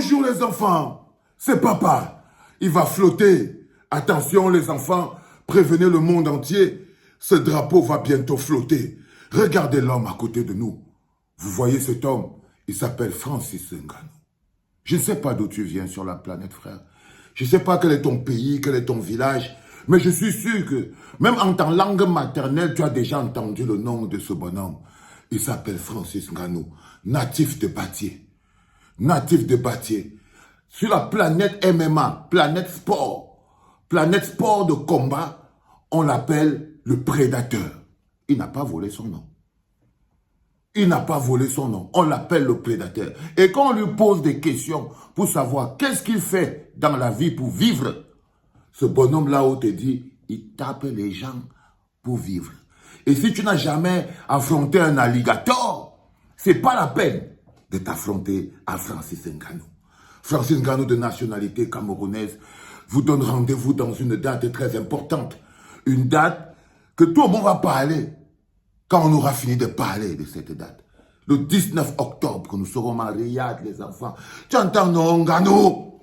Bonjour les enfants, c'est papa. Il va flotter. Attention les enfants, prévenez le monde entier. Ce drapeau va bientôt flotter. Regardez l'homme à côté de nous. Vous voyez cet homme? Il s'appelle Francis Ngannou. Je ne sais pas d'où tu viens sur la planète, frère. Je ne sais pas quel est ton pays, quel est ton village. Mais je suis sûr que, même en ta langue maternelle, tu as déjà entendu le nom de ce bonhomme. Il s'appelle Francis Ngannou, natif de Batié. Natif de Batié. Sur la planète MMA, planète sport de combat, on l'appelle le prédateur. Il n'a pas volé son nom. Il n'a pas volé son nom. On l'appelle le prédateur. Et quand on lui pose des questions pour savoir qu'est-ce qu'il fait dans la vie pour vivre, ce bonhomme là-haut te dit, il tape les gens pour vivre. Et si tu n'as jamais affronté un alligator, c'est pas la peine de t'affronter à Francis Ngannou. Francis Ngannou de nationalité camerounaise vous donne rendez-vous dans une date très importante. Une date que tout le monde va parler quand on aura fini de parler de cette date. Le 19 octobre, nous serons à Riyad, les enfants. Tu entends, non, Ngannou?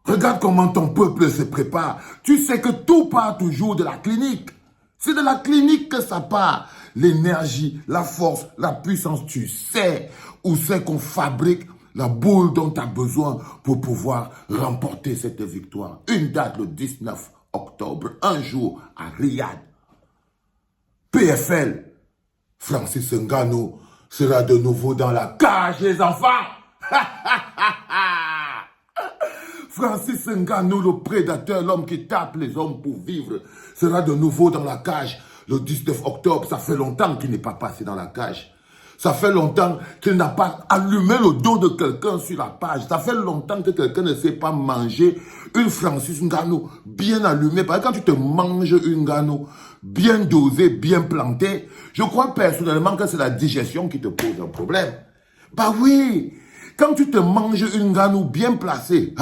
Regarde comment ton peuple se prépare. Tu sais que tout part toujours de la clinique. C'est de la clinique que ça part. L'énergie, la force, la puissance, tu sais où c'est qu'on fabrique la boule dont tu as besoin pour pouvoir remporter cette victoire. Une date le 19 octobre, un jour à Riyad. PFL, Francis Ngannou sera de nouveau dans la cage, les enfants. Francis Ngannou, le prédateur, l'homme qui tape les hommes pour vivre, sera de nouveau dans la cage le 19 octobre. Ça fait longtemps qu'il n'est pas passé dans la cage. Ça fait longtemps qu'il n'a pas allumé le dos de quelqu'un sur la page. Ça fait longtemps que quelqu'un ne sait pas manger une Francis Ngannou bien allumée. Parce que quand tu te manges une Ngannou bien dosée, bien plantée, je crois personnellement que c'est la digestion qui te pose un problème. Bah oui, quand tu te manges une Ngannou bien placée,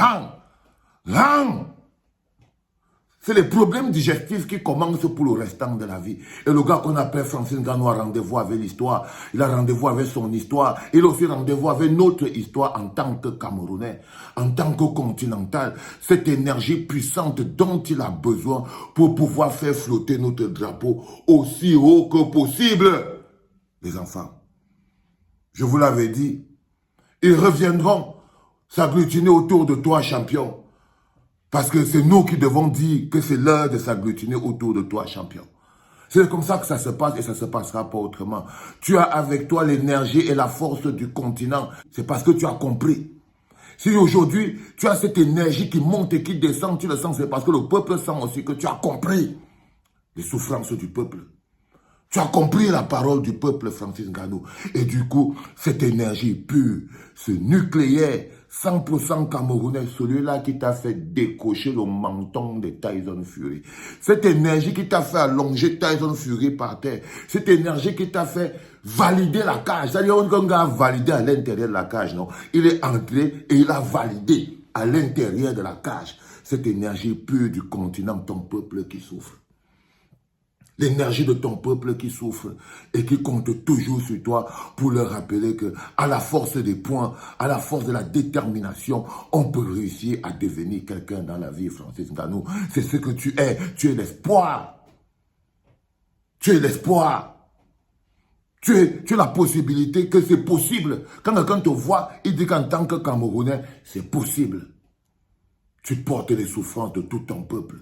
c'est les problèmes digestifs qui commencent pour le restant de la vie. Et le gars qu'on appelle Francis Ngannou a rendez-vous avec l'histoire. Il a rendez-vous avec son histoire. Il a aussi rendez-vous avec notre histoire en tant que Camerounais, en tant que continental. Cette énergie puissante dont il a besoin pour pouvoir faire flotter notre drapeau aussi haut que possible. Les enfants, je vous l'avais dit, ils reviendront s'agglutiner autour de toi, champion. Parce que c'est nous qui devons dire que c'est l'heure de s'agglutiner autour de toi, champion. C'est comme ça que ça se passe et ça ne se passera pas autrement. Tu as avec toi l'énergie et la force du continent. C'est parce que tu as compris. Si aujourd'hui, tu as cette énergie qui monte et qui descend, tu le sens, c'est parce que le peuple sent aussi que tu as compris les souffrances du peuple. Tu as compris la parole du peuple, Francis Ngannou. Et du coup, cette énergie pure, ce nucléaire, 100% camerounais, celui-là qui t'a fait décocher le menton de Tyson Fury. Cette énergie qui t'a fait allonger Tyson Fury par terre. Cette énergie qui t'a fait valider la cage. C'est-à-dire qu'un gars a validé à l'intérieur de la cage, non? Il est entré et il a validé à l'intérieur de la cage. Cette énergie pure du continent, ton peuple qui souffre. L'énergie de ton peuple qui souffre et qui compte toujours sur toi pour leur rappeler que à la force des points, à la force de la détermination, on peut réussir à devenir quelqu'un dans la vie, Francis Ngannou. C'est ce que tu es l'espoir. Tu es l'espoir. Tu es la possibilité que c'est possible. Quand quelqu'un te voit, il dit qu'en tant que Camerounais, c'est possible. Tu portes les souffrances de tout ton peuple.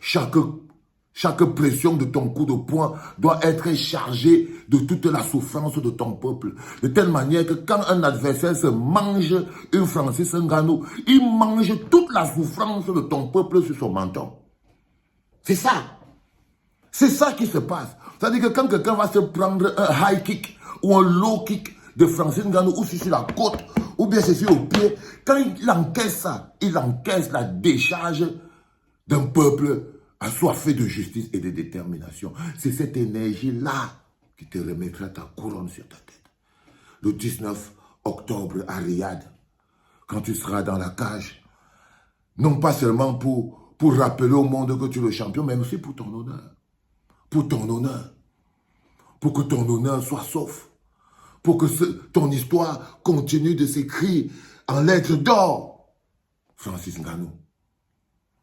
Chaque pression de ton coup de poing doit être chargée de toute la souffrance de ton peuple. De telle manière que quand un adversaire se mange une Francis Ngannou, il mange toute la souffrance de ton peuple sur son menton. C'est ça. C'est ça qui se passe. C'est-à-dire que quand quelqu'un va se prendre un high kick ou un low kick de Francis Ngannou ou sur la côte ou bien c'est sur le pied, quand il encaisse ça, il encaisse la décharge d'un peuple assoiffé de justice et de détermination. C'est cette énergie-là qui te remettra ta couronne sur ta tête. Le 19 octobre à Riyad, quand tu seras dans la cage, non pas seulement pour rappeler au monde que tu es le champion, mais aussi pour ton honneur. Pour ton honneur. Pour que ton honneur soit sauf. Pour que ton histoire continue de s'écrire en lettres d'or, Francis Ngannou.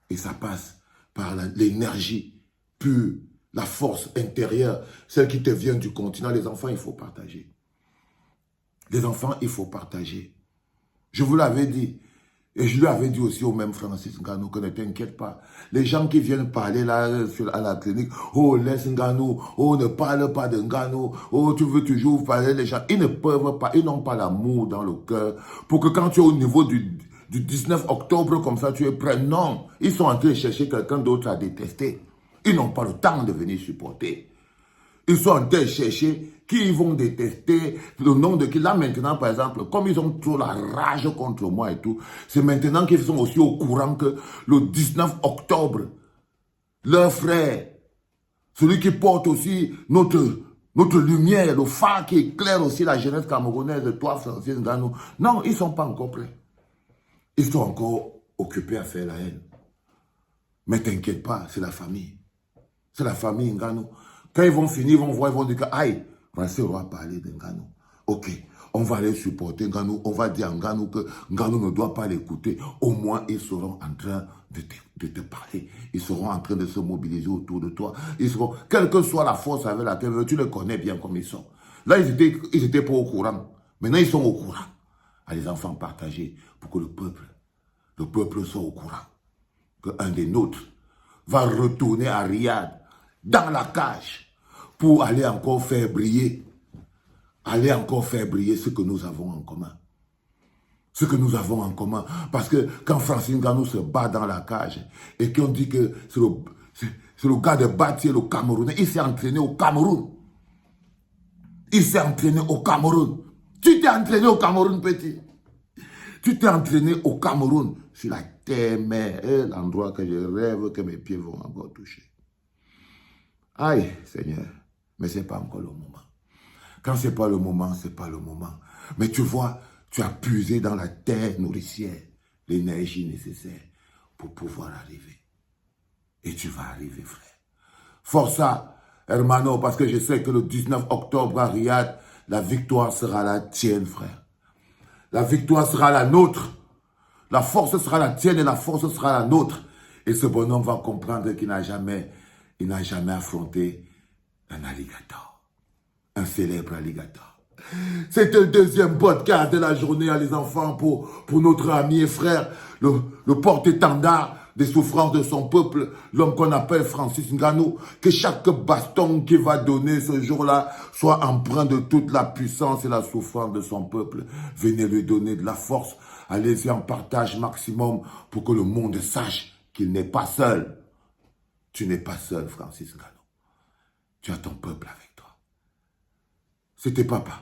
Et ça passe par l'énergie pure, la force intérieure, celle qui te vient du continent. Les enfants, il faut partager. Les enfants, il faut partager. Je vous l'avais dit. Et je lui avais dit aussi au même Francis Ngannou que ne t'inquiète pas. Les gens qui viennent parler là à la clinique, oh laisse Ngannou, oh ne parle pas de Ngannou, oh tu veux toujours parler, les gens, ils ne peuvent pas, ils n'ont pas l'amour dans le cœur pour que quand tu es au niveau du 19 octobre comme ça, tu es prêt. Non, ils sont en train de chercher quelqu'un d'autre à détester. Ils n'ont pas le temps de venir supporter. Ils sont en train de chercher qui ils vont détester, le nom de qui. Là maintenant, par exemple, comme ils ont trop la rage contre moi et tout, c'est maintenant qu'ils sont aussi au courant que le 19 octobre, leur frère, celui qui porte aussi notre lumière, le phare qui éclaire aussi la jeunesse camerounaise de toi, Francis Ngannou. Non, ils ne sont pas encore prêts. Ils sont encore occupés à faire la haine. Mais t'inquiète pas, c'est la famille. C'est la famille Ngannou. Quand ils vont finir, ils vont voir, ils vont dire que, aïe, on va parler de Ngannou. Ok, on va aller supporter Ngannou, on va dire à Ngannou que Ngannou ne doit pas l'écouter. Au moins, ils seront en train de te parler. Ils seront en train de se mobiliser autour de toi. Ils seront, quelle que soit la force avec laquelle tu les connais bien comme ils sont. Là, ils étaient pas au courant. Maintenant, ils sont au courant. À les enfants partagés pour que le peuple soit au courant. Qu'un des nôtres va retourner à Riyad, dans la cage, pour aller encore faire briller ce que nous avons en commun. Ce que nous avons en commun. Parce que quand Francis Ngannou se bat dans la cage et qu'on dit que c'est le gars de Bati, le Camerounais, il s'est entraîné au Cameroun. Il s'est entraîné au Cameroun. Tu t'es entraîné au Cameroun, petit. Tu t'es entraîné au Cameroun, sur la terre-mère, l'endroit que je rêve que mes pieds vont encore toucher. Aïe, Seigneur, mais ce n'est pas encore le moment. Quand ce n'est pas le moment, ce n'est pas le moment. Mais tu vois, tu as puisé dans la terre nourricière l'énergie nécessaire pour pouvoir arriver. Et tu vas arriver, frère. Força, hermano, parce que je sais que le 19 octobre à Riyad, la victoire sera la tienne, frère. La victoire sera la nôtre. La force sera la tienne et la force sera la nôtre. Et ce bonhomme va comprendre qu'il n'a jamais affronté un alligator. Un célèbre alligator. C'était le deuxième podcast de la journée à les enfants pour notre ami et frère, le porte-étendard des souffrances de son peuple, l'homme qu'on appelle Francis Ngannou. Que chaque baston qu'il va donner ce jour-là soit empreint de toute la puissance et la souffrance de son peuple. Venez lui donner de la force. Allez-y en partage maximum pour que le monde sache qu'il n'est pas seul. Tu n'es pas seul, Francis Ngannou. Tu as ton peuple avec toi. C'était papa.